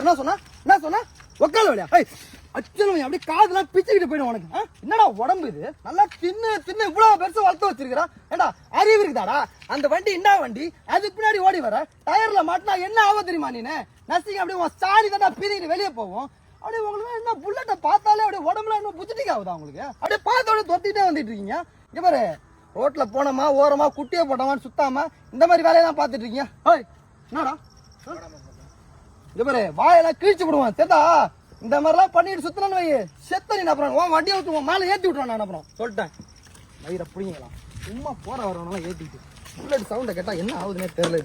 என்ன சொன்னா உக்கால வழியா அச்சனவன் அப்படியே காதுலாம் பிச்சுக்கிட்டு போயிடும் உனக்கு. என்னடா உடம்பு இது, நல்லா தின்னு இவ்வளவு பெருசா வளர்த்து வச்சிருக்கிறா. ஏண்டா அறிவு இருக்குதாடா? அந்த வண்டி என்ன வண்டி, அது பின்னாடி ஓடி வர டயர்ல மாட்டினா என்ன ஆகும் தெரியுமா? நீ நசிங்க அப்படியே உன் சாணி தானே பீதிக்கிட்டு வெளியே போவோம். அப்படியே உங்களுக்கு என்ன புல்லட்டை பார்த்தாலே அப்படியே உடம்புல இன்னும் புத்திட்டிக்கு ஆகுதா உங்களுக்கு? அப்படியே பார்த்தோட தொத்திட்டே வந்துட்டு இருக்கீங்க. இங்க பாரு, ரோட்ல போனோமா ஓரமா குட்டியை போட்டோமான்னு சுத்தாம இந்த மாதிரி வேலையெல்லாம் பார்த்துட்டு இருக்கீங்க. என்னடா இங்க பாரு, வாயெல்லாம் கிழிச்சு விடுவான் தெரிதா? இந்த மாதிரிலாம் பண்ணிட்டு சுத்தணும்னு வை, செத்த நீ அப்புறம் உன் வண்டியை ஊற்றுவோம் மேலே ஏற்றி விட்டுருவான். நான் அப்புறம் சொல்லிட்டேன், வயிறை பிடிங்கலாம் சும்மா போற வரவனெல்லாம் ஏற்றிட்டு புல்லட் சவுண்டை கேட்டால் என்ன ஆகுதுன்னே தெரியல.